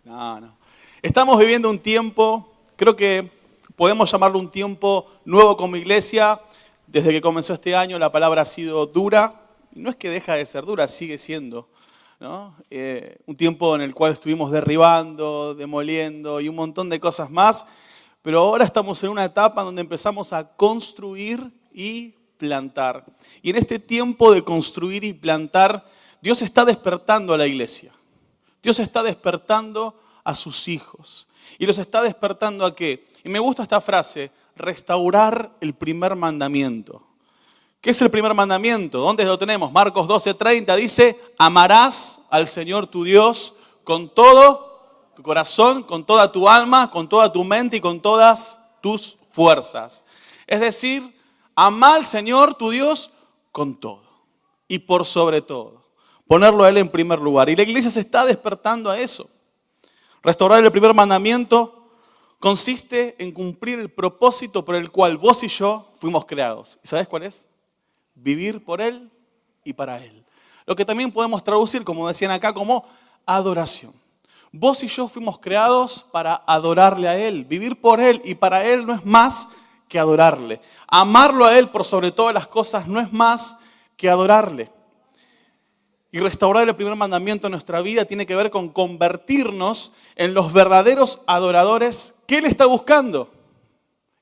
No. Estamos viviendo un tiempo, creo que podemos llamarlo un tiempo nuevo como iglesia. Desde que comenzó este año la palabra ha sido dura. Y no es que deja de ser dura, sigue siendo, ¿no? Un tiempo en el cual estuvimos derribando, demoliendo y un montón de cosas más. Pero ahora estamos en una etapa donde empezamos a construir y plantar. Y en este tiempo de construir y plantar, Dios está despertando a la iglesia. Dios está despertando a sus hijos. ¿Y los está despertando a qué? Y me gusta esta frase, restaurar el primer mandamiento. ¿Qué es el primer mandamiento? ¿Dónde lo tenemos? Marcos 12:30 dice, amarás al Señor tu Dios con todo tu corazón, con toda tu alma, con toda tu mente y con todas tus fuerzas. Es decir, amá al Señor tu Dios con todo y por sobre todo. Ponerlo a Él en primer lugar. Y la iglesia se está despertando a eso. Restaurar el primer mandamiento consiste en cumplir el propósito por el cual vos y yo fuimos creados. ¿Y sabés cuál es? Vivir por Él y para Él. Lo que también podemos traducir, como decían acá, como adoración. Vos y yo fuimos creados para adorarle a Él. Vivir por Él y para Él no es más que adorarle. Amarlo a Él por sobre todas las cosas no es más que adorarle. Y restaurar el primer mandamiento en nuestra vida tiene que ver con convertirnos en los verdaderos adoradores que Él está buscando,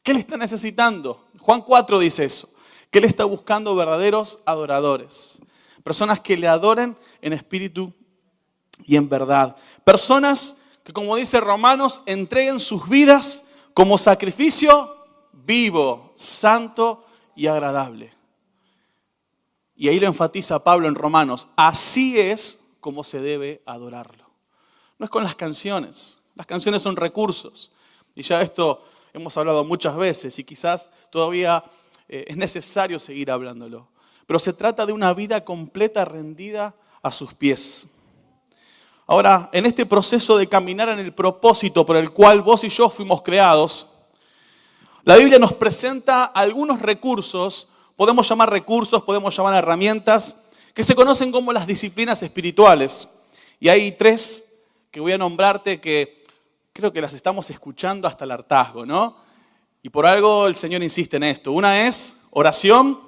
que Él está necesitando. Juan 4 dice eso, que Él está buscando verdaderos adoradores. Personas que le adoren en espíritu y en verdad. Personas que, como dice Romanos, entreguen sus vidas como sacrificio vivo, santo y agradable. Y ahí lo enfatiza Pablo en Romanos. Así es como se debe adorarlo. No es con las canciones. Las canciones son recursos. Y ya esto hemos hablado muchas veces y quizás todavía es necesario seguir hablándolo. Pero se trata de una vida completa rendida a sus pies. Ahora, en este proceso de caminar en el propósito por el cual vos y yo fuimos creados, la Biblia nos presenta algunos recursos. Podemos llamar recursos, podemos llamar herramientas, que se conocen como las disciplinas espirituales. Y hay 3 que voy a nombrarte que creo que las estamos escuchando hasta el hartazgo, ¿no? Y por algo el Señor insiste en esto. Una es oración,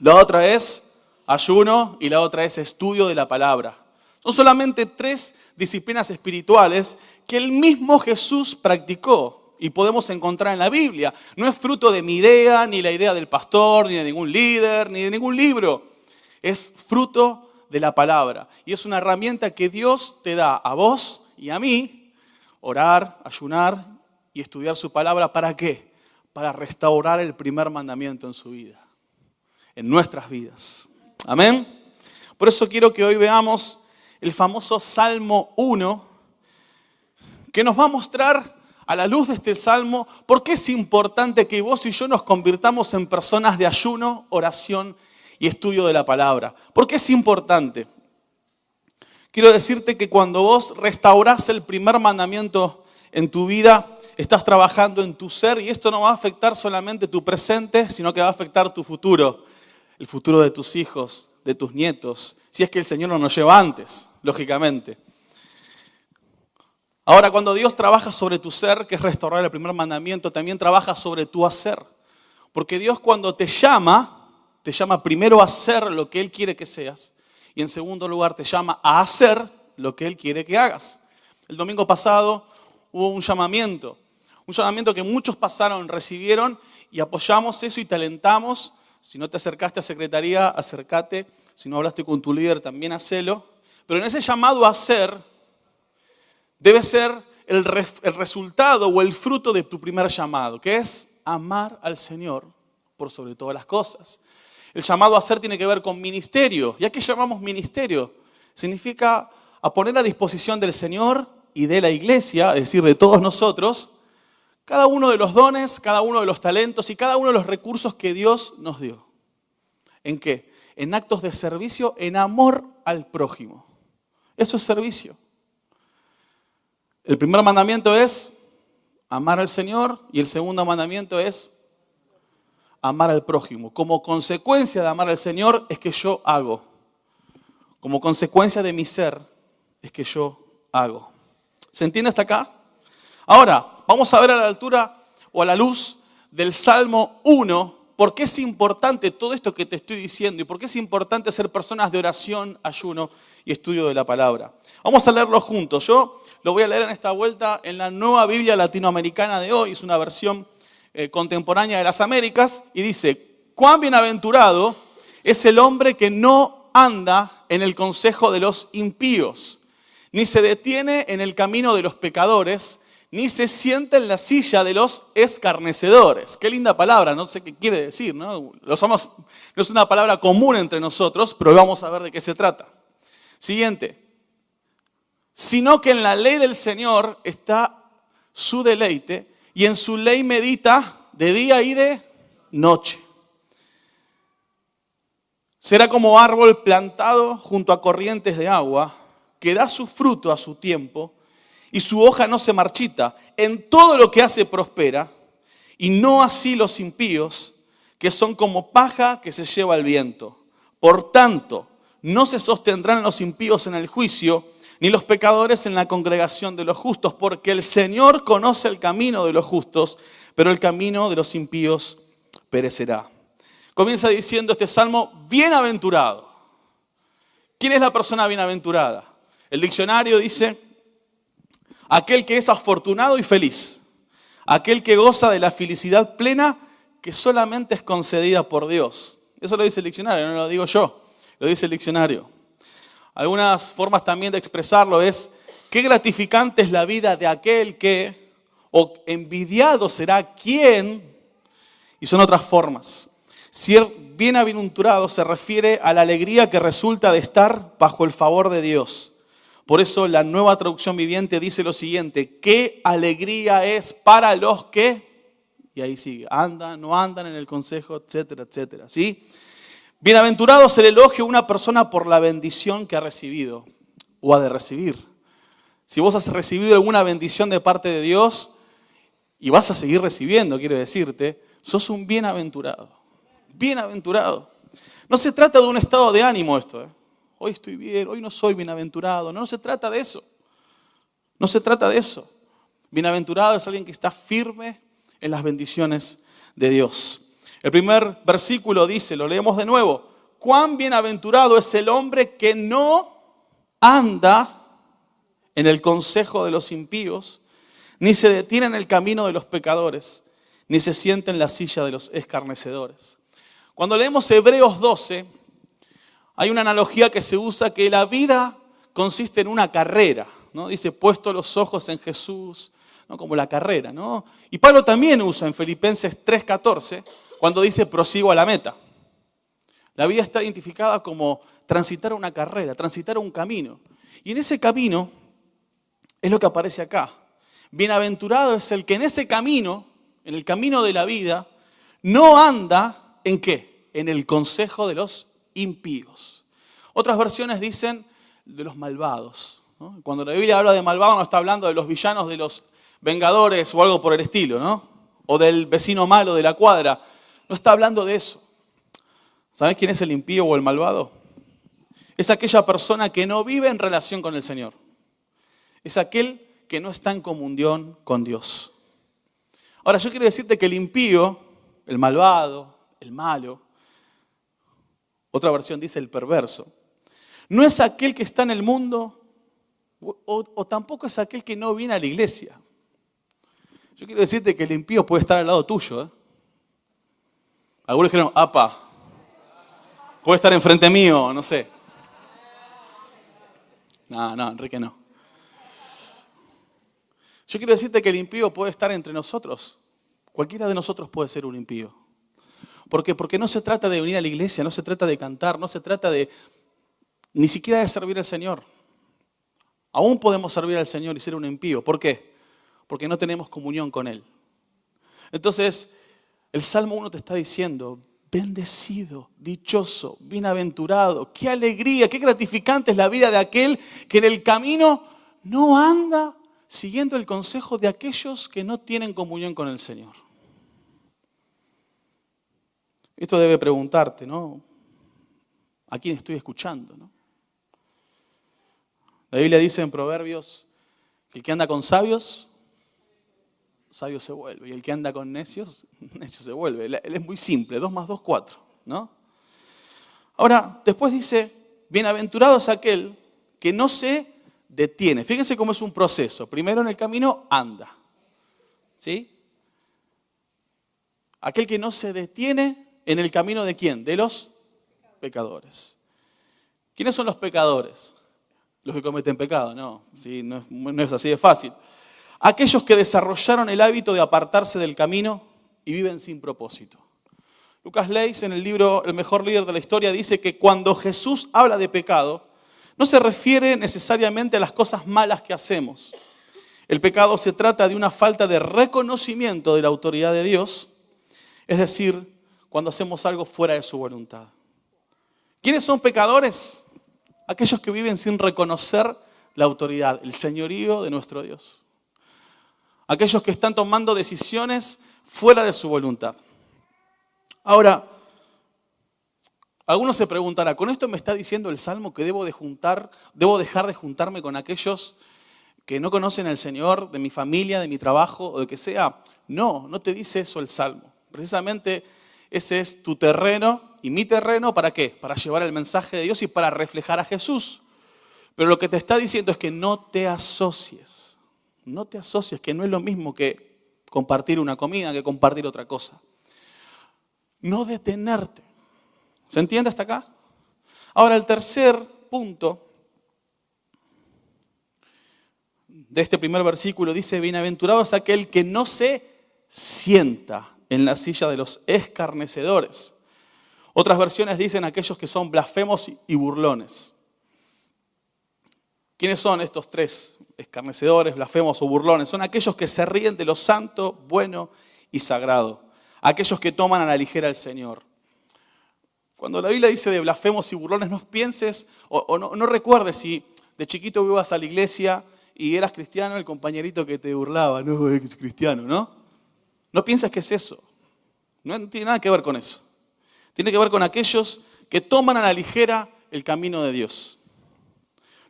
la otra es ayuno y la otra es estudio de la palabra. Son solamente 3 disciplinas espirituales que el mismo Jesús practicó. Y podemos encontrar en la Biblia. No es fruto de mi idea, ni la idea del pastor, ni de ningún líder, ni de ningún libro. Es fruto de la palabra. Y es una herramienta que Dios te da a vos y a mí. Orar, ayunar y estudiar su palabra. ¿Para qué? Para restaurar el primer mandamiento en su vida. En nuestras vidas. Amén. Por eso quiero que hoy veamos el famoso Salmo 1. Que nos va a mostrar, a la luz de este salmo, ¿por qué es importante que vos y yo nos convirtamos en personas de ayuno, oración y estudio de la palabra? ¿Por qué es importante? Quiero decirte que cuando vos restaurás el primer mandamiento en tu vida, estás trabajando en tu ser y esto no va a afectar solamente tu presente, sino que va a afectar tu futuro, el futuro de tus hijos, de tus nietos, si es que el Señor no nos lleva antes, lógicamente. Ahora, cuando Dios trabaja sobre tu ser, que es restaurar el primer mandamiento, también trabaja sobre tu hacer. Porque Dios cuando te llama primero a hacer lo que Él quiere que seas. Y en segundo lugar te llama a hacer lo que Él quiere que hagas. El domingo pasado hubo un llamamiento que muchos pasaron, recibieron y apoyamos eso y te alentamos. Si no te acercaste a secretaría, acércate. Si no hablaste con tu líder, también hacelo. Pero en ese llamado a hacer, debe ser el resultado o el fruto de tu primer llamado, que es amar al Señor por sobre todas las cosas. El llamado a hacer tiene que ver con ministerio. ¿Y a qué llamamos ministerio? Significa a poner a disposición del Señor y de la iglesia, es decir, de todos nosotros, cada uno de los dones, cada uno de los talentos y cada uno de los recursos que Dios nos dio. ¿En qué? En actos de servicio, en amor al prójimo. Eso es servicio. El primer mandamiento es amar al Señor y el segundo mandamiento es amar al prójimo. Como consecuencia de amar al Señor es que yo hago. Como consecuencia de mi ser es que yo hago. ¿Se entiende hasta acá? Ahora, vamos a ver a la altura o a la luz del Salmo 1, por qué es importante todo esto que te estoy diciendo y por qué es importante ser personas de oración, ayuno y estudio de la palabra. Vamos a leerlo juntos. Yo lo voy a leer en esta vuelta en la Nueva Biblia Latinoamericana de hoy, es una versión contemporánea de las Américas, y dice: cuán bienaventurado es el hombre que no anda en el consejo de los impíos, ni se detiene en el camino de los pecadores, ni se sienta en la silla de los escarnecedores. Qué linda palabra, no sé qué quiere decir, ¿no? No es una palabra común entre nosotros, pero vamos a ver de qué se trata. Siguiente. Sino que en la ley del Señor está su deleite, y en su ley medita de día y de noche. Será como árbol plantado junto a corrientes de agua, que da su fruto a su tiempo, y su hoja no se marchita. En todo lo que hace prospera, y no así los impíos, que son como paja que se lleva el viento. Por tanto, no se sostendrán los impíos en el juicio, ni los pecadores en la congregación de los justos, porque el Señor conoce el camino de los justos, pero el camino de los impíos perecerá. Comienza diciendo este salmo: bienaventurado. ¿Quién es la persona bienaventurada? El diccionario dice: aquel que es afortunado y feliz, aquel que goza de la felicidad plena que solamente es concedida por Dios. Eso lo dice el diccionario, no lo digo yo, lo dice el diccionario. Algunas formas también de expresarlo es: qué gratificante es la vida de aquel que, o envidiado será quien, y son otras formas. Ser bienaventurado se refiere a la alegría que resulta de estar bajo el favor de Dios. Por eso la Nueva Traducción Viviente dice lo siguiente: qué alegría es para los que, y ahí sigue, andan, no andan en el consejo, etcétera, etcétera, ¿sí? Bienaventurado es el elogio a una persona por la bendición que ha recibido o ha de recibir. Si vos has recibido alguna bendición de parte de Dios y vas a seguir recibiendo, quiero decirte, sos un bienaventurado. Bienaventurado. No se trata de un estado de ánimo esto. Hoy estoy bien, hoy no soy bienaventurado. No se trata de eso. No se trata de eso. Bienaventurado es alguien que está firme en las bendiciones de Dios. El primer versículo dice, lo leemos de nuevo: cuán bienaventurado es el hombre que no anda en el consejo de los impíos, ni se detiene en el camino de los pecadores, ni se sienta en la silla de los escarnecedores. Cuando leemos Hebreos 12, hay una analogía que se usa, que la vida consiste en una carrera, ¿no? Dice: puesto los ojos en Jesús, ¿no? Como la carrera, ¿no? Y Pablo también usa en Filipenses 3:14, cuando dice: prosigo a la meta. La vida está identificada como transitar una carrera, transitar un camino. Y en ese camino es lo que aparece acá. Bienaventurado es el que en ese camino, en el camino de la vida, no anda ¿en qué? En el consejo de los impíos. Otras versiones dicen de los malvados, ¿no? Cuando la Biblia habla de malvado no está hablando de los villanos, de los vengadores o algo por el estilo, ¿no? O del vecino malo de la cuadra. No está hablando de eso. ¿Sabes quién es el impío o el malvado? Es aquella persona que no vive en relación con el Señor. Es aquel que no está en comunión con Dios. Ahora, yo quiero decirte que el impío, el malvado, el malo, otra versión dice el perverso, no es aquel que está en el mundo o tampoco es aquel que no viene a la iglesia. Yo quiero decirte que el impío puede estar al lado tuyo, ¿eh? Algunos dijeron: apa, puede estar enfrente mío, no sé. No, Enrique no. Yo quiero decirte que el impío puede estar entre nosotros. Cualquiera de nosotros puede ser un impío. ¿Por qué? Porque no se trata de venir a la iglesia, no se trata de cantar, no se trata de ni siquiera de servir al Señor. Aún podemos servir al Señor y ser un impío. ¿Por qué? Porque no tenemos comunión con Él. Entonces, el Salmo 1 te está diciendo: bendecido, dichoso, bienaventurado, qué alegría, qué gratificante es la vida de aquel que en el camino no anda siguiendo el consejo de aquellos que no tienen comunión con el Señor. Esto debe preguntarte, ¿no? ¿A quién estoy escuchando, no? La Biblia dice en Proverbios El que anda con sabios, sabio se vuelve. Y el que anda con necios, necio se vuelve. Él es muy simple, 2 más 2, 4, ¿no? Ahora, después dice, bienaventurado es aquel que no se detiene. Fíjense cómo es un proceso. Primero en el camino anda, ¿sí? Aquel que no se detiene en el camino de ¿quién? De los pecadores. ¿Quiénes son los pecadores? Los que cometen pecado, no, ¿sí? No es así de fácil. Aquellos que desarrollaron el hábito de apartarse del camino y viven sin propósito. Lucas Leis, en el libro El mejor líder de la historia, dice que cuando Jesús habla de pecado, no se refiere necesariamente a las cosas malas que hacemos. El pecado se trata de una falta de reconocimiento de la autoridad de Dios, es decir, cuando hacemos algo fuera de su voluntad. ¿Quiénes son pecadores? Aquellos que viven sin reconocer la autoridad, el señorío de nuestro Dios. Aquellos que están tomando decisiones fuera de su voluntad. Ahora, algunos se preguntarán, ¿con esto me está diciendo el Salmo que debo dejar de juntarme con aquellos que no conocen al Señor, de mi familia, de mi trabajo o de que sea? No, no te dice eso el Salmo. Precisamente ese es tu terreno y mi terreno, ¿para qué? Para llevar el mensaje de Dios y para reflejar a Jesús. Pero lo que te está diciendo es que no te asocies. No te asocies, que no es lo mismo que compartir una comida, que compartir otra cosa. No detenerte. ¿Se entiende hasta acá? Ahora, el tercer punto de este primer versículo dice, bienaventurado es aquel que no se sienta en la silla de los escarnecedores. Otras versiones dicen aquellos que son blasfemos y burlones. ¿Quiénes son estos tres? Escarnecedores, blasfemos o burlones. Son aquellos que se ríen de lo santo, bueno y sagrado. Aquellos que toman a la ligera al Señor. Cuando la Biblia dice de blasfemos y burlones, no pienses o no recuerdes si de chiquito ibas a la iglesia y eras cristiano, el compañerito que te burlaba, no, es cristiano, ¿no? No pienses que es eso. No tiene nada que ver con eso. Tiene que ver con aquellos que toman a la ligera el camino de Dios.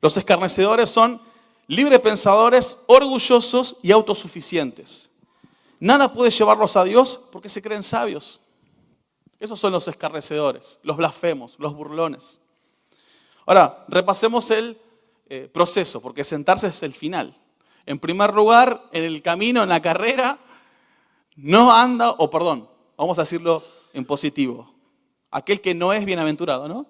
Los escarnecedores son librepensadores, orgullosos y autosuficientes. Nada puede llevarlos a Dios porque se creen sabios. Esos son los escarnecedores, los blasfemos, los burlones. Ahora, repasemos el proceso, porque sentarse es el final. En primer lugar, en el camino, en la carrera, vamos a decirlo en positivo. Aquel que no es bienaventurado, ¿no?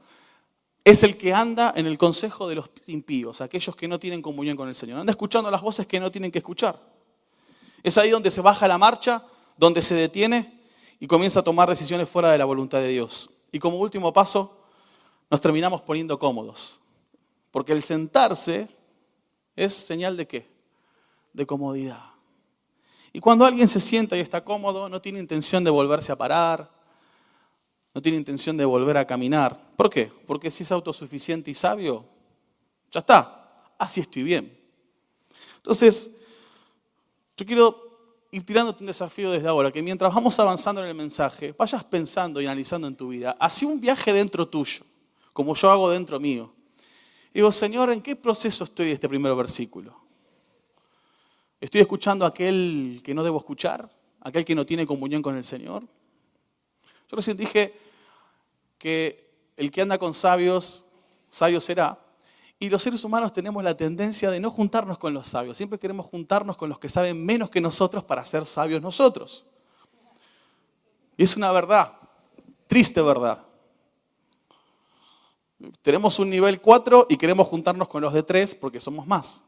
Es el que anda en el consejo de los impíos, aquellos que no tienen comunión con el Señor. Anda escuchando las voces que no tienen que escuchar. Es ahí donde se baja la marcha, donde se detiene y comienza a tomar decisiones fuera de la voluntad de Dios. Y como último paso, nos terminamos poniendo cómodos. Porque el sentarse es señal ¿de qué? De comodidad. Y cuando alguien se sienta y está cómodo, no tiene intención de volverse a parar, no tiene intención de volver a caminar. ¿Por qué? Porque si es autosuficiente y sabio, ya está, así estoy bien. Entonces, yo quiero ir tirándote un desafío desde ahora, que mientras vamos avanzando en el mensaje, vayas pensando y analizando en tu vida. Hacé un viaje dentro tuyo, como yo hago dentro mío. Digo, Señor, ¿en qué proceso estoy de este primer versículo? ¿Estoy escuchando a aquel que no debo escuchar? ¿Aquel que no tiene comunión con el Señor? Yo recién dije que el que anda con sabios, sabio será. Y los seres humanos tenemos la tendencia de no juntarnos con los sabios. Siempre queremos juntarnos con los que saben menos que nosotros para ser sabios nosotros. Y es una verdad, triste verdad. Tenemos un nivel 4 y queremos juntarnos con los de 3 porque somos más.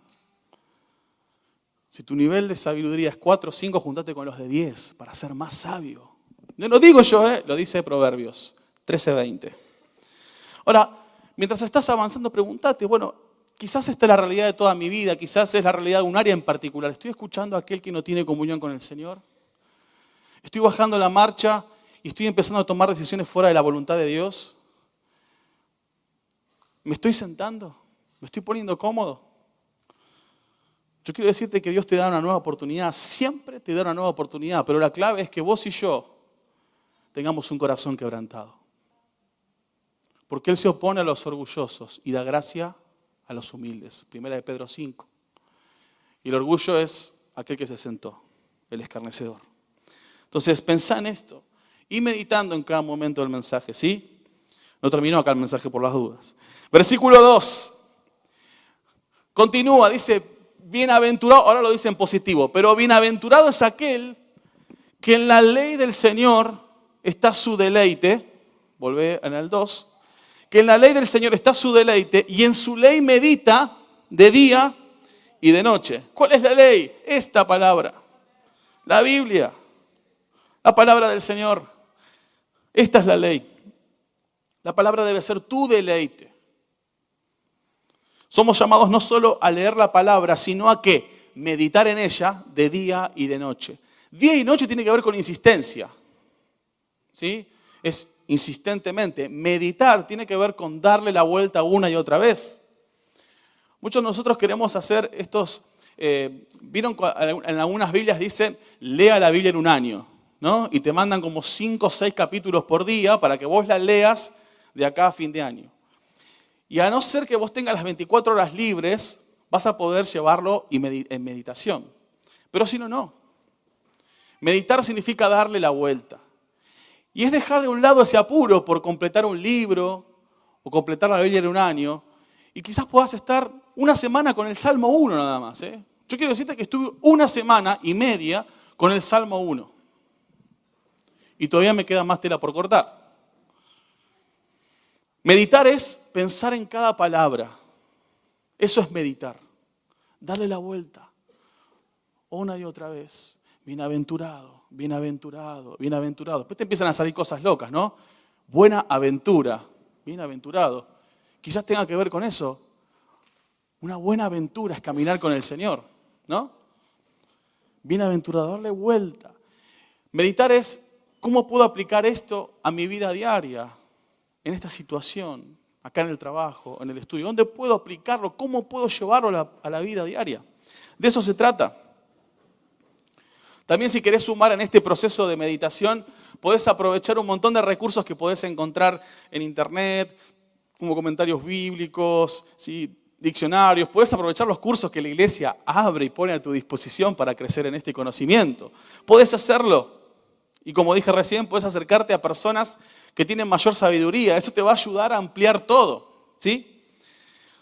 Si tu nivel de sabiduría es 4 o 5, juntate con los de 10 para ser más sabio. No lo digo yo, lo dice Proverbios 13:20. Ahora, mientras estás avanzando, pregúntate, bueno, quizás esta es la realidad de toda mi vida, quizás es la realidad de un área en particular. ¿Estoy escuchando a aquel que no tiene comunión con el Señor? ¿Estoy bajando la marcha y estoy empezando a tomar decisiones fuera de la voluntad de Dios? ¿Me estoy sentando? ¿Me estoy poniendo cómodo? Yo quiero decirte que Dios te da una nueva oportunidad, siempre te da una nueva oportunidad, pero la clave es que vos y yo tengamos un corazón quebrantado. Porque Él se opone a los orgullosos y da gracia a los humildes. Primera de Pedro 5. Y el orgullo es aquel que se sentó, el escarnecedor. Entonces, pensá en esto y meditando en cada momento del mensaje, ¿sí? No terminó acá el mensaje por las dudas. Versículo 2. Continúa, dice, bienaventurado, ahora lo dice en positivo, pero bienaventurado es aquel que en la ley del Señor está su deleite. Volvé en el 2. Que en la ley del Señor está su deleite y en su ley medita de día y de noche. ¿Cuál es la ley? Esta palabra. La Biblia. La palabra del Señor. Esta es la ley. La palabra debe ser tu deleite. Somos llamados no solo a leer la palabra, sino a ¿qué? Meditar en ella de día y de noche. Día y noche tiene que ver con insistencia. ¿Sí? Es insistentemente. Meditar tiene que ver con darle la vuelta una y otra vez. Muchos de nosotros queremos hacer estos, vieron en algunas Biblias dicen, lea la Biblia en un año, ¿no? Y te mandan como 5 o 6 capítulos por día para que vos la leas de acá a fin de año. Y a no ser que vos tengas las 24 horas libres, vas a poder llevarlo en meditación. Pero si no, no. Meditar significa darle la vuelta. Y es dejar de un lado ese apuro por completar un libro o completar la Biblia en un año. Y quizás puedas estar una semana con el Salmo 1 nada más. Yo quiero decirte que estuve 1 semana y media con el Salmo 1. Y todavía me queda más tela por cortar. Meditar es pensar en cada palabra. Eso es meditar. Darle la vuelta. Una y otra vez. Bienaventurado, bienaventurado, bienaventurado. Después te empiezan a salir cosas locas, ¿no? Buena aventura, bienaventurado. Quizás tenga que ver con eso. Una buena aventura es caminar con el Señor, ¿no? Bienaventurado, darle vuelta. Meditar es cómo puedo aplicar esto a mi vida diaria, en esta situación, acá en el trabajo, en el estudio. ¿Dónde puedo aplicarlo? ¿Cómo puedo llevarlo a la vida diaria? De eso se trata. También si querés sumar en este proceso de meditación, podés aprovechar un montón de recursos que podés encontrar en internet, como comentarios bíblicos, ¿sí? Diccionarios. Podés aprovechar los cursos que la iglesia abre y pone a tu disposición para crecer en este conocimiento. Podés hacerlo. Y como dije recién, podés acercarte a personas que tienen mayor sabiduría. Eso te va a ayudar a ampliar todo, ¿sí?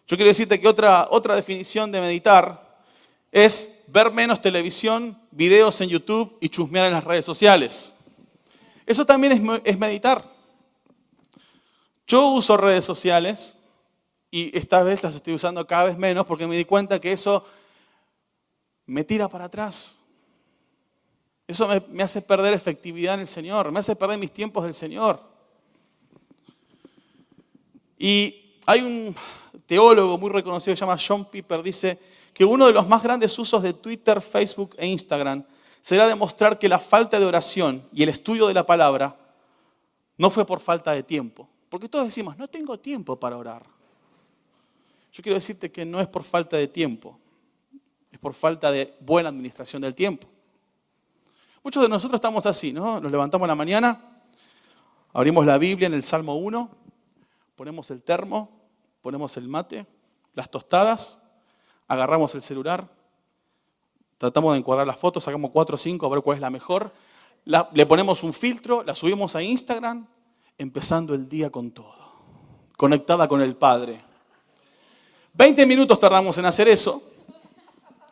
Yo quiero decirte que otra definición de meditar es ver menos televisión, videos en YouTube y chusmear en las redes sociales. Eso también es meditar. Yo uso redes sociales y esta vez las estoy usando cada vez menos porque me di cuenta que eso me tira para atrás. Eso me hace perder efectividad en el Señor, me hace perder mis tiempos del Señor. Y hay un teólogo muy reconocido que se llama John Piper, dice que uno de los más grandes usos de Twitter, Facebook e Instagram será demostrar que la falta de oración y el estudio de la palabra no fue por falta de tiempo. Porque todos decimos, no tengo tiempo para orar. Yo quiero decirte que no es por falta de tiempo, es por falta de buena administración del tiempo. Muchos de nosotros estamos así, ¿no? Nos levantamos a la mañana, abrimos la Biblia en el Salmo 1, ponemos el termo, ponemos el mate, las tostadas, agarramos el celular, tratamos de encuadrar las fotos, sacamos 4 o 5 a ver cuál es la mejor, le ponemos un filtro, la subimos a Instagram, empezando el día con todo, conectada con el Padre. 20 minutos tardamos en hacer eso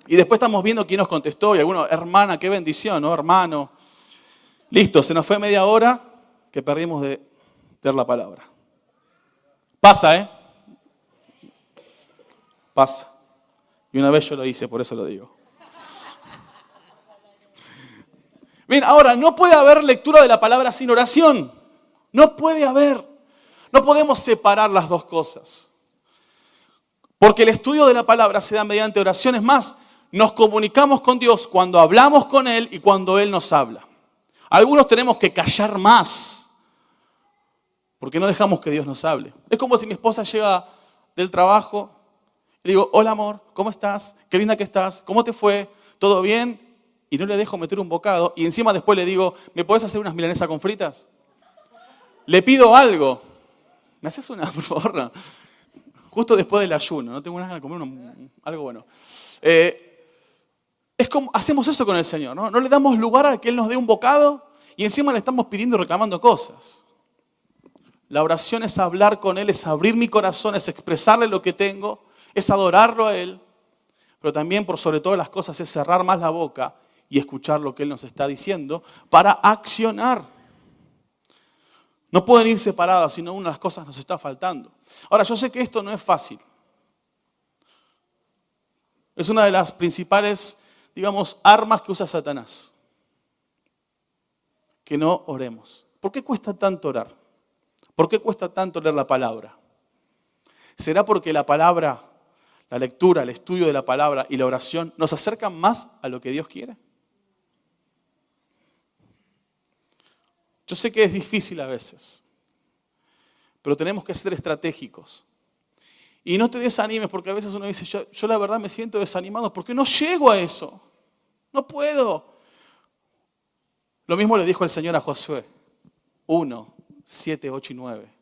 y después estamos viendo quién nos contestó y alguno, hermana, qué bendición, ¿no? Hermano. Listo, se nos fue media hora que perdimos de leer la palabra. Pasa, ¿eh? Pasa. Y una vez yo lo hice, por eso lo digo. Bien, ahora, no puede haber lectura de la palabra sin oración. No puede haber. No podemos separar las dos cosas. Porque el estudio de la palabra se da mediante oraciones más. Nos comunicamos con Dios cuando hablamos con Él y cuando Él nos habla. Algunos tenemos que callar más. Porque no dejamos que Dios nos hable. Es como si mi esposa llega del trabajo y le digo, hola amor, ¿cómo estás? Qué linda que estás, ¿cómo te fue? ¿Todo bien? Y no le dejo meter un bocado y encima después le digo, ¿me puedes hacer unas milanesas con fritas? Le pido algo. ¿Me haces una, por favor? No. Justo después del ayuno, no tengo ganas de comer algo bueno. es como, hacemos eso con el Señor, ¿no? No le damos lugar a que Él nos dé un bocado y encima le estamos pidiendo y reclamando cosas. La oración es hablar con Él, es abrir mi corazón, es expresarle lo que tengo, es adorarlo a Él, pero también por sobre todas las cosas es cerrar más la boca y escuchar lo que Él nos está diciendo para accionar. No pueden ir separadas, sino una de las cosas nos está faltando. Ahora, yo sé que esto no es fácil. Es una de las principales, digamos, armas que usa Satanás. Que no oremos. ¿Por qué cuesta tanto orar? ¿Por qué cuesta tanto leer la palabra? ¿Será porque la palabra, la lectura, el estudio de la palabra y la oración nos acercan más a lo que Dios quiere? Yo sé que es difícil a veces, pero tenemos que ser estratégicos. Y no te desanimes porque a veces uno dice, yo la verdad me siento desanimado porque no llego a eso. No puedo. Lo mismo le dijo el Señor a Josué. 1, 7, 8 y 9.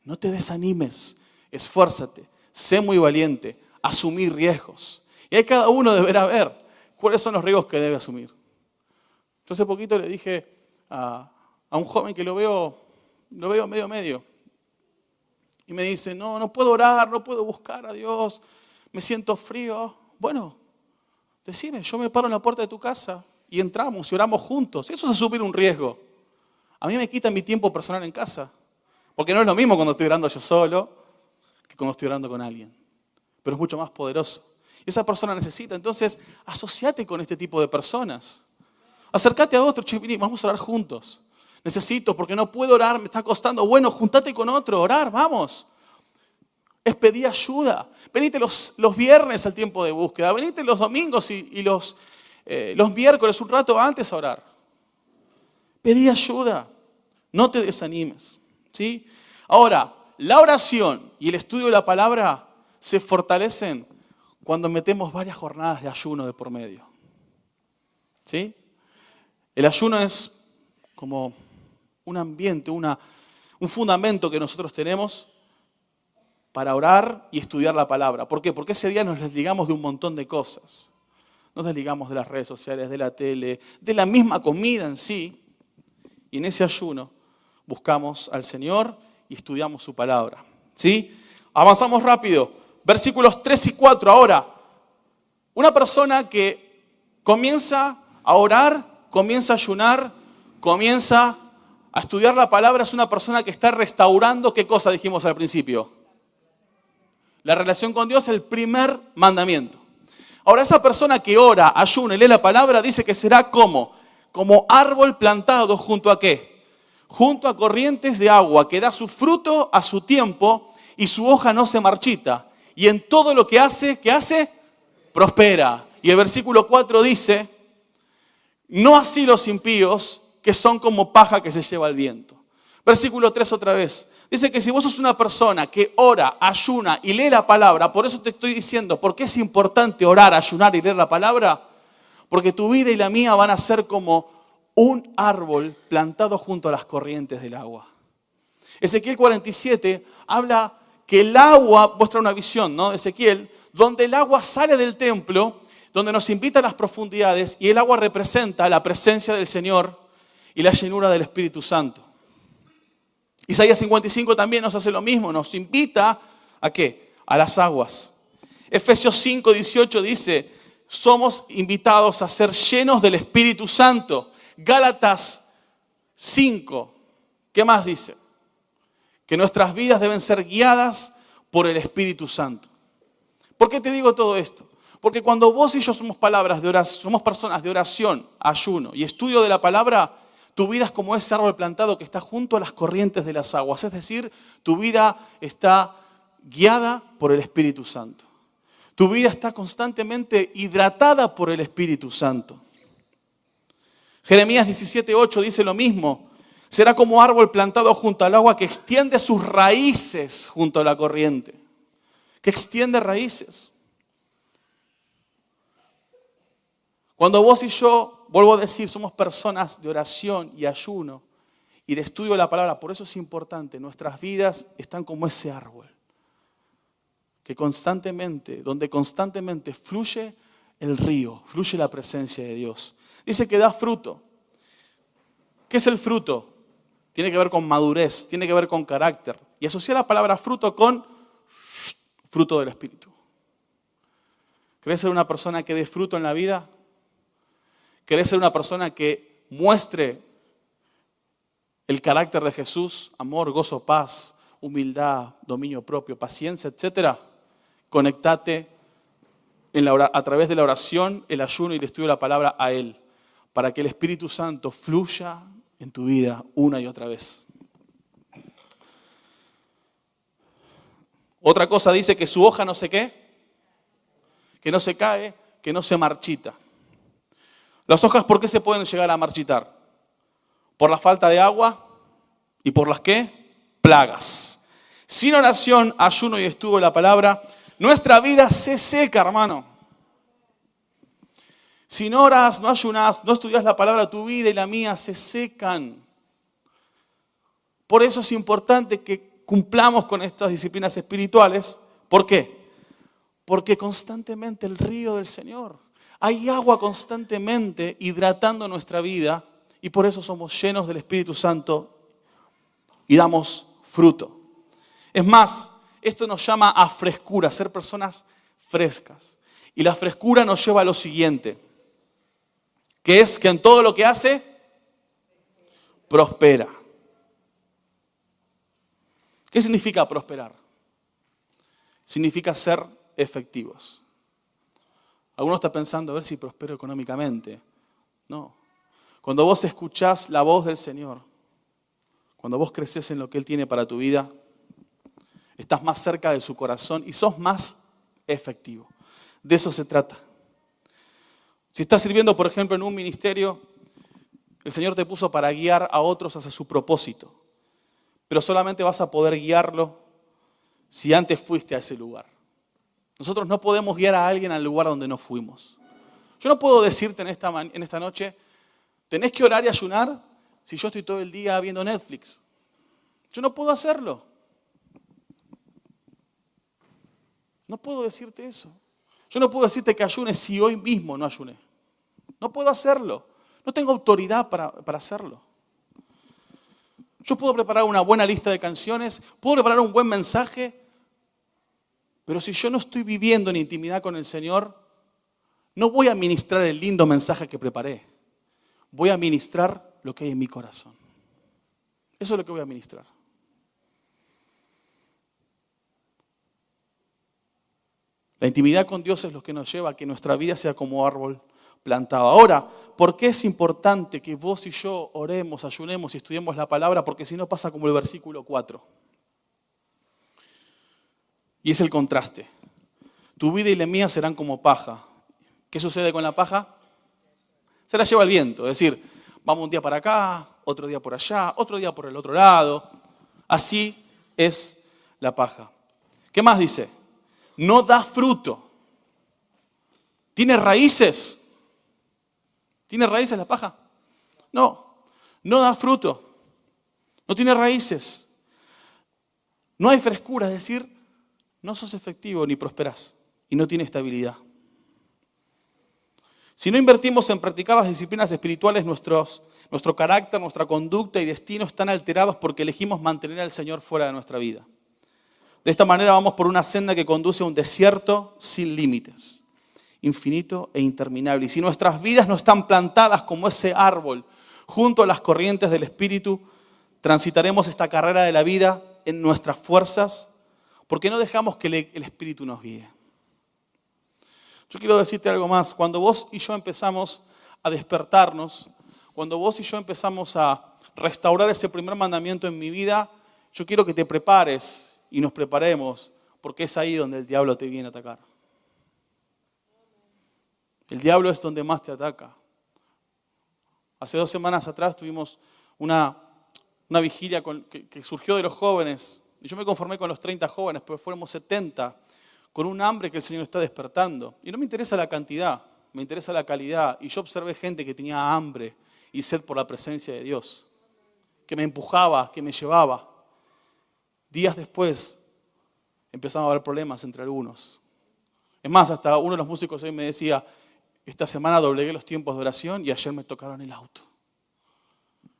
No te desanimes, esfuérzate, sé muy valiente, asumir riesgos. Y ahí cada uno deberá ver cuáles son los riesgos que debe asumir. Yo hace poquito le dije a un joven que lo veo medio. Y me dice, no puedo orar, no puedo buscar a Dios, me siento frío. Bueno, decime, yo me paro en la puerta de tu casa y entramos y oramos juntos. Eso es asumir un riesgo. A mí me quita mi tiempo personal en casa. Porque no es lo mismo cuando estoy orando yo solo que cuando estoy orando con alguien. Pero es mucho más poderoso. Y esa persona necesita. Entonces, asociate con este tipo de personas. Acércate a otro, vení, vamos a orar juntos. Necesito, porque no puedo orar, me está costando. Bueno, juntate con otro, orar, vamos. Es pedir ayuda. Venite los viernes al tiempo de búsqueda. Venite los domingos y los miércoles un rato antes a orar. Pedí ayuda. No te desanimes. ¿Sí? Ahora, la oración y el estudio de la palabra se fortalecen cuando metemos varias jornadas de ayuno de por medio. ¿Sí? El ayuno es como un ambiente, un fundamento que nosotros tenemos para orar y estudiar la palabra. ¿Por qué? Porque ese día nos desligamos de un montón de cosas. Nos desligamos de las redes sociales, de la tele, de la misma comida en sí. Y en ese ayuno buscamos al Señor y estudiamos su palabra. ¿Sí? Avanzamos rápido. Versículos 3 y 4. Ahora, una persona que comienza a orar, comienza a ayunar, comienza a estudiar la palabra, es una persona que está restaurando, ¿qué cosa dijimos al principio? La relación con Dios es el primer mandamiento. Ahora, esa persona que ora, ayuna y lee la palabra, dice que será como árbol plantado junto a ¿qué? Junto a corrientes de agua, que da su fruto a su tiempo y su hoja no se marchita. Y en todo lo que hace, ¿qué hace? Prospera. Y el versículo 4 dice, no así los impíos, que son como paja que se lleva el viento. Versículo 3 otra vez. Dice que si vos sos una persona que ora, ayuna y lee la palabra, por eso te estoy diciendo, ¿por qué es importante orar, ayunar y leer la palabra? Porque tu vida y la mía van a ser como un árbol plantado junto a las corrientes del agua. Ezequiel 47 habla que el agua, muestra una visión, ¿no? De Ezequiel, donde el agua sale del templo, donde nos invita a las profundidades y el agua representa la presencia del Señor y la llenura del Espíritu Santo. Isaías 55 también nos hace lo mismo, nos invita ¿a qué? A las aguas. Efesios 5, 18 dice, somos invitados a ser llenos del Espíritu Santo. Gálatas 5, ¿qué más dice? Que nuestras vidas deben ser guiadas por el Espíritu Santo. ¿Por qué te digo todo esto? Porque cuando vos y yo somos personas de oración, ayuno y estudio de la palabra, tu vida es como ese árbol plantado que está junto a las corrientes de las aguas. Es decir, tu vida está guiada por el Espíritu Santo. Tu vida está constantemente hidratada por el Espíritu Santo. Jeremías 17:8 dice lo mismo. Será como árbol plantado junto al agua que extiende sus raíces junto a la corriente. Que extiende raíces. Cuando vos y yo, vuelvo a decir, somos personas de oración y ayuno y de estudio de la palabra, por eso es importante, nuestras vidas están como ese árbol, donde constantemente fluye el río, fluye la presencia de Dios. Dice que da fruto. ¿Qué es el fruto? Tiene que ver con madurez, tiene que ver con carácter. Y asociar la palabra fruto con fruto del Espíritu. ¿Querés ser una persona que dé fruto en la vida? ¿Querés ser una persona que muestre el carácter de Jesús? Amor, gozo, paz, humildad, dominio propio, paciencia, etcétera. Conectate a través de la oración, el ayuno y el estudio de la palabra a Él, para que el Espíritu Santo fluya en tu vida una y otra vez. Otra cosa dice que su hoja no sé qué, que no se cae, que no se marchita. Las hojas, ¿por qué se pueden llegar a marchitar? Por la falta de agua y por las ¿qué? Plagas. Sin oración, ayuno y estudio de la palabra, nuestra vida se seca, hermano. Si no oras, no ayunas, no estudias la palabra, tu vida y la mía se secan. Por eso es importante que cumplamos con estas disciplinas espirituales. ¿Por qué? Porque constantemente el río del Señor, hay agua constantemente hidratando nuestra vida y por eso somos llenos del Espíritu Santo y damos fruto. Es más, esto nos llama a frescura, a ser personas frescas. Y la frescura nos lleva a lo siguiente, que es que en todo lo que hace, prospera. ¿Qué significa prosperar? Significa ser efectivos. Algunos están pensando a ver si prospero económicamente. No. Cuando vos escuchás la voz del Señor, cuando vos creces en lo que Él tiene para tu vida, estás más cerca de su corazón y sos más efectivo. De eso se trata. Si estás sirviendo, por ejemplo, en un ministerio, el Señor te puso para guiar a otros hacia su propósito. Pero solamente vas a poder guiarlo si antes fuiste a ese lugar. Nosotros no podemos guiar a alguien al lugar donde no fuimos. Yo no puedo decirte en esta noche, tenés que orar y ayunar si yo estoy todo el día viendo Netflix. Yo no puedo hacerlo. No puedo decirte eso. Yo no puedo decirte que ayunes si hoy mismo no ayuné. No puedo hacerlo. No tengo autoridad para hacerlo. Yo puedo preparar una buena lista de canciones, puedo preparar un buen mensaje, pero si yo no estoy viviendo en intimidad con el Señor, no voy a ministrar el lindo mensaje que preparé. Voy a ministrar lo que hay en mi corazón. Eso es lo que voy a ministrar. La intimidad con Dios es lo que nos lleva a que nuestra vida sea como árbol plantado. Ahora, ¿por qué es importante que vos y yo oremos, ayunemos y estudiemos la palabra? Porque si no pasa como el versículo 4. Y es el contraste. Tu vida y la mía serán como paja. ¿Qué sucede con la paja? Se la lleva el viento. Es decir, vamos un día para acá, otro día por allá, otro día por el otro lado. Así es la paja. ¿Qué más dice? No da fruto. ¿Tiene raíces? ¿Tiene raíces la paja? No, no da fruto. No tiene raíces. No hay frescura, es decir, no sos efectivo ni prosperás y no tiene estabilidad. Si no invertimos en practicar las disciplinas espirituales, nuestro carácter, nuestra conducta y destino están alterados porque elegimos mantener al Señor fuera de nuestra vida. De esta manera vamos por una senda que conduce a un desierto sin límites, infinito e interminable. Y si nuestras vidas no están plantadas como ese árbol junto a las corrientes del Espíritu, transitaremos esta carrera de la vida en nuestras fuerzas porque no dejamos que el Espíritu nos guíe. Yo quiero decirte algo más. Cuando vos y yo empezamos a despertarnos, cuando vos y yo empezamos a restaurar ese primer mandamiento en mi vida, yo quiero que te prepares y nos preparemos, porque es ahí donde el diablo te viene a atacar. El diablo es donde más te ataca. Hace 2 semanas atrás tuvimos una vigilia que surgió de los jóvenes, y yo me conformé con los 30 jóvenes, pero fuéramos 70, con un hambre que el Señor está despertando. Y no me interesa la cantidad, me interesa la calidad. Y yo observé gente que tenía hambre y sed por la presencia de Dios, que me empujaba, que me llevaba. Días después empezaron a haber problemas entre algunos. Es más, hasta uno de los músicos hoy me decía, esta semana doblegué los tiempos de oración y ayer me tocaron el auto.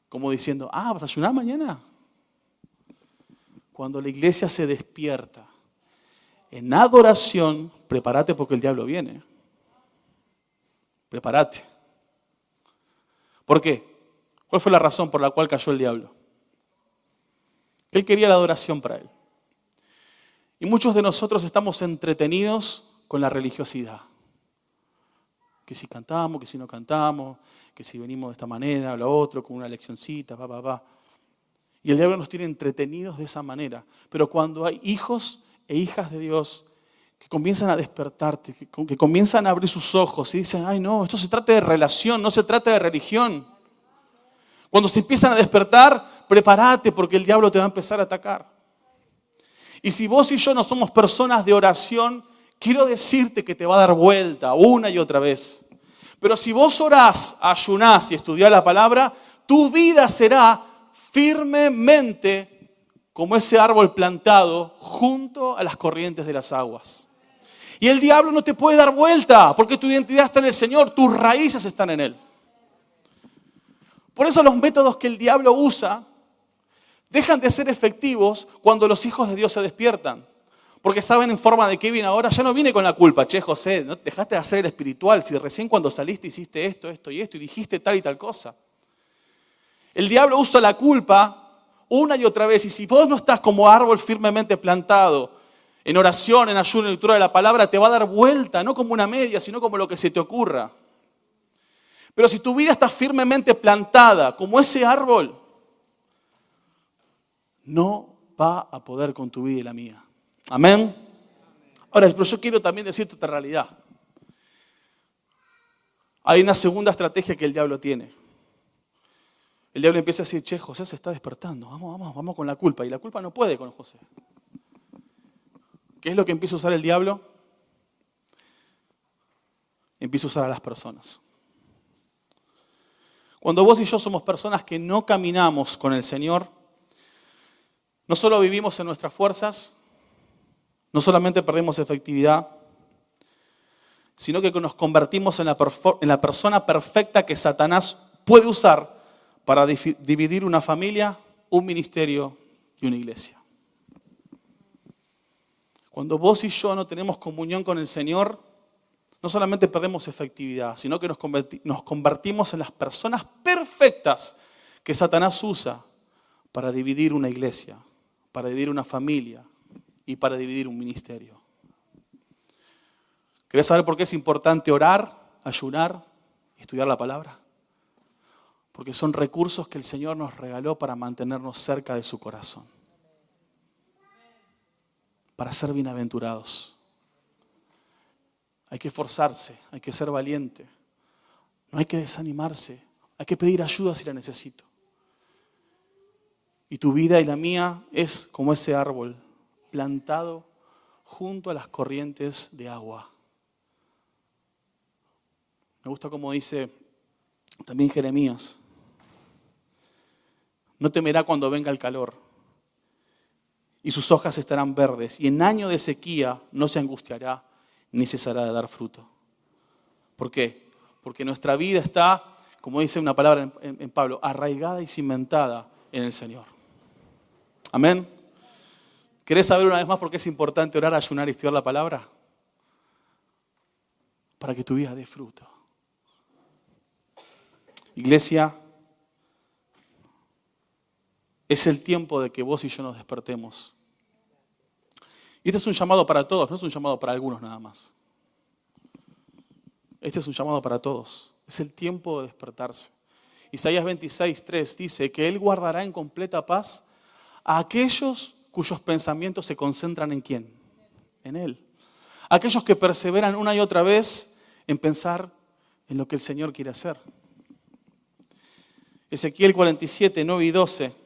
Como diciendo, ¿vas a ayunar mañana? Cuando la iglesia se despierta en adoración, prepárate porque el diablo viene. Prepárate. ¿Por qué? ¿Cuál fue la razón por la cual cayó el diablo? Él quería la adoración para él. Y muchos de nosotros estamos entretenidos con la religiosidad. Que si cantamos, que si no cantamos, que si venimos de esta manera o la otra, con una leccioncita, Y el diablo nos tiene entretenidos de esa manera. Pero cuando hay hijos e hijas de Dios que comienzan a despertarte, que comienzan a abrir sus ojos y dicen, ay no, esto se trata de relación, no se trata de religión. Cuando se empiezan a despertar, prepárate porque el diablo te va a empezar a atacar. Y si vos y yo no somos personas de oración, quiero decirte que te va a dar vuelta una y otra vez. Pero si vos orás, ayunás y estudiás la palabra, tu vida será firmemente como ese árbol plantado junto a las corrientes de las aguas. Y el diablo no te puede dar vuelta porque tu identidad está en el Señor, tus raíces están en Él. Por eso los métodos que el diablo usa dejan de ser efectivos cuando los hijos de Dios se despiertan. Porque saben en forma de qué viene ahora, ya no viene con la culpa. Che, José, no dejaste de hacer el espiritual si recién cuando saliste hiciste esto, esto y esto y dijiste tal y tal cosa. El diablo usa la culpa una y otra vez. Y si vos no estás como árbol firmemente plantado, en oración, en ayuno, en lectura de la palabra, te va a dar vuelta, no como una media, sino como lo que se te ocurra. Pero si tu vida está firmemente plantada como ese árbol, no va a poder con tu vida y la mía. Amén. Ahora, pero yo quiero también decirte otra realidad. Hay una segunda estrategia que el diablo tiene. El diablo empieza a decir, che, José se está despertando, vamos con la culpa. Y la culpa no puede con José. ¿Qué es lo que empieza a usar el diablo? Empieza a usar a las personas. Cuando vos y yo somos personas que no caminamos con el Señor, no solo vivimos en nuestras fuerzas, no solamente perdemos efectividad, sino que nos convertimos en la persona perfecta que Satanás puede usar para dividir una familia, un ministerio y una iglesia. Cuando vos y yo no tenemos comunión con el Señor, no solamente perdemos efectividad, sino que nos convertimos en las personas perfectas que Satanás usa para dividir una iglesia, para dividir una familia y para dividir un ministerio. ¿Querés saber por qué es importante orar, ayunar y estudiar la palabra? Porque son recursos que el Señor nos regaló para mantenernos cerca de su corazón. Para ser bienaventurados. Hay que esforzarse, hay que ser valiente. No hay que desanimarse, hay que pedir ayuda si la necesito. Y tu vida y la mía es como ese árbol plantado junto a las corrientes de agua. Me gusta como dice también Jeremías. No temerá cuando venga el calor, y sus hojas estarán verdes, y en año de sequía no se angustiará, ni cesará de dar fruto. ¿Por qué? Porque nuestra vida está, como dice una palabra en Pablo, arraigada y cimentada en el Señor. Amén. ¿Querés saber una vez más por qué es importante orar, ayunar y estudiar la palabra? Para que tu vida dé fruto. Iglesia, es el tiempo de que vos y yo nos despertemos. Y este es un llamado para todos, no es un llamado para algunos nada más. Este es un llamado para todos. Es el tiempo de despertarse. Isaías 26:3 dice que Él guardará en completa paz a aquellos cuyos pensamientos se concentran ¿en quién? En Él. Aquellos que perseveran una y otra vez en pensar en lo que el Señor quiere hacer. Ezequiel 47, 9 y 12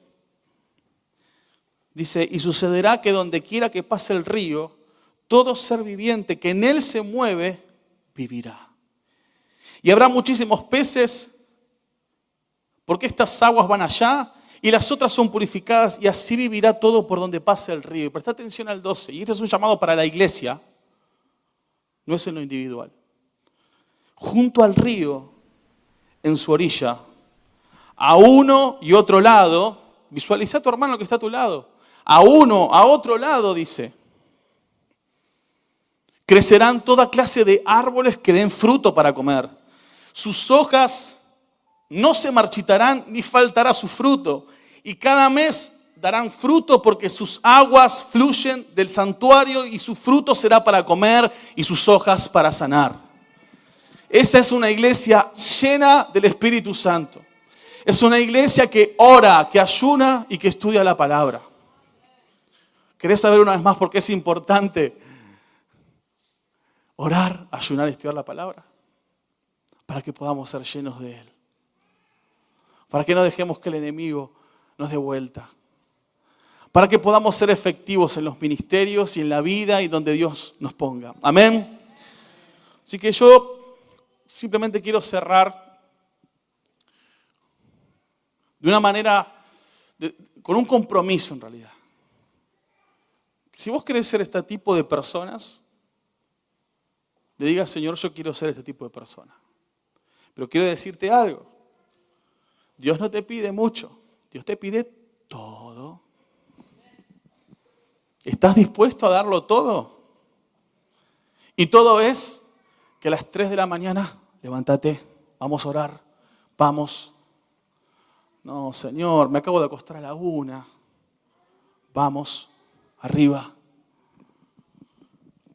dice, y sucederá que donde quiera que pase el río, todo ser viviente que en él se mueve, vivirá. Y habrá muchísimos peces, porque estas aguas van allá, y las otras son purificadas, y así vivirá todo por donde pase el río. Y presta atención al 12, y este es un llamado para la iglesia, no es en lo individual. junto al río, en su orilla, a uno y otro lado. Visualiza a tu hermano que está a tu lado. A uno, a otro lado, dice. Crecerán toda clase de árboles que den fruto para comer. Sus hojas no se marchitarán ni faltará su fruto. Y cada mes darán fruto porque sus aguas fluyen del santuario y su fruto será para comer y sus hojas para sanar. Esa es una iglesia llena del Espíritu Santo. Es una iglesia que ora, que ayuna y que estudia la palabra. ¿Querés saber una vez más por qué es importante orar, ayunar y estudiar la palabra? Para que podamos ser llenos de Él. Para que no dejemos que el enemigo nos dé vuelta. Para que podamos ser efectivos en los ministerios y en la vida y donde Dios nos ponga. Amén. Así que yo simplemente quiero cerrar de una manera, con un compromiso en realidad. Si vos querés ser este tipo de personas, le digas, Señor, yo quiero ser este tipo de persona. Pero quiero decirte algo. Dios no te pide mucho. Dios te pide todo. ¿Estás dispuesto a darlo todo? Y todo es que a las 3 de la mañana, levántate, vamos a orar, vamos. No, Señor, me acabo de acostar a la 1. Vamos, arriba.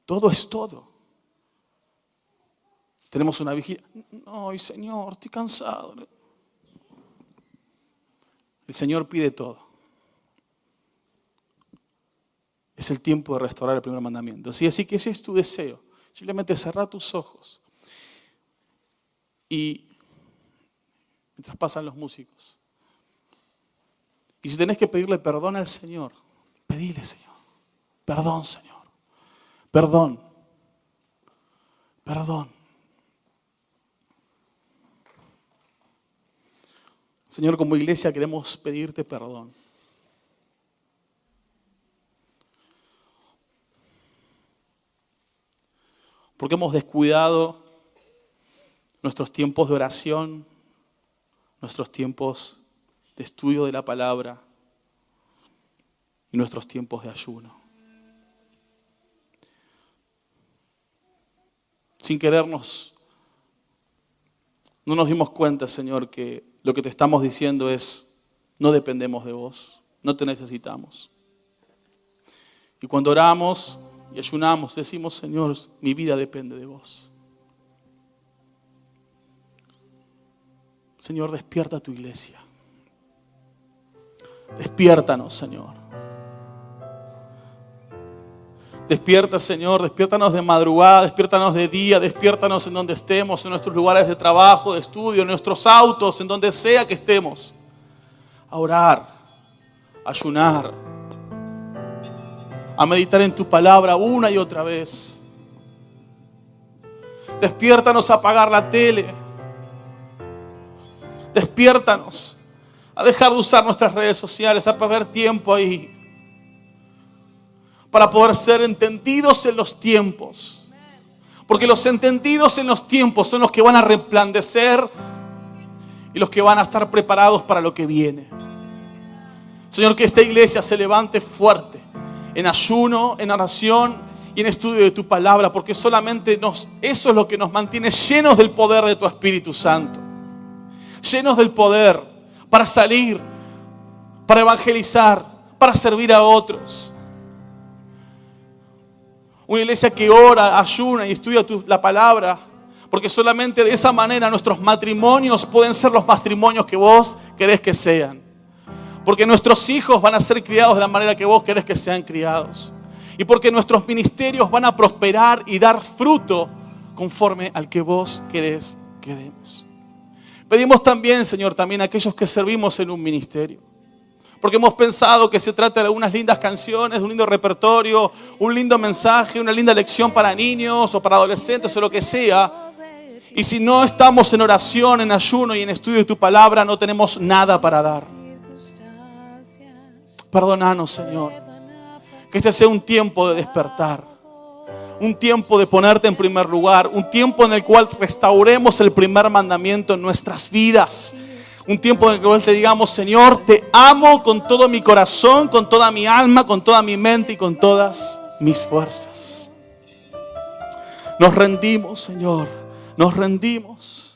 Todo es todo. Tenemos una vigilia. Ay, Señor, estoy cansado. El Señor pide todo. Es el tiempo de restaurar el primer mandamiento. Así que ese es tu deseo. Simplemente cerrá tus ojos. Y mientras pasan los músicos. Y si tenés que pedirle perdón al Señor, pedile, Señor. Perdón, Señor. Perdón. Perdón. Señor, como iglesia queremos pedirte perdón. Porque hemos descuidado nuestros tiempos de oración, nuestros tiempos de estudio de la palabra y nuestros tiempos de ayuno. Sin querernos, no nos dimos cuenta, Señor, que lo que te estamos diciendo es, no dependemos de vos, no te necesitamos. Y cuando oramos y ayunamos, decimos, Señor, mi vida depende de vos. Señor, despierta tu iglesia. Despiértanos, Señor. Despierta, Señor, despiértanos de madrugada, despiértanos de día, despiértanos en donde estemos, en nuestros lugares de trabajo, de estudio, en nuestros autos, en donde sea que estemos. A orar, a ayunar, a meditar en tu palabra una y otra vez. Despiértanos a apagar la tele. Despiértanos a dejar de usar nuestras redes sociales, a perder tiempo ahí, para poder ser entendidos en los tiempos. Porque los entendidos en los tiempos son los que van a resplandecer y los que van a estar preparados para lo que viene. Señor, que esta iglesia se levante fuerte en ayuno, en oración y en estudio de tu palabra, porque solamente eso es lo que nos mantiene llenos del poder de tu Espíritu Santo. Llenos del poder para salir, para evangelizar, para servir a otros. Una iglesia que ora, ayuna y estudia la palabra, porque solamente de esa manera nuestros matrimonios pueden ser los matrimonios que vos querés que sean. Porque nuestros hijos van a ser criados de la manera que vos querés que sean criados. Y porque nuestros ministerios van a prosperar y dar fruto conforme al que vos querés que demos. Pedimos también, Señor, también a aquellos que servimos en un ministerio. Porque hemos pensado que se trata de algunas lindas canciones, de un lindo repertorio, un lindo mensaje, una linda lección para niños o para adolescentes o lo que sea. Y si no estamos en oración, en ayuno y en estudio de tu palabra, no tenemos nada para dar. Perdónanos, Señor. Que este sea un tiempo de despertar. un tiempo de ponerte en primer lugar, un tiempo en el cual restauremos el primer mandamiento en nuestras vidas. Un tiempo en el cual te digamos, Señor, te amo con todo mi corazón, con toda mi alma, con toda mi mente y con todas mis fuerzas. Nos rendimos, Señor, nos rendimos.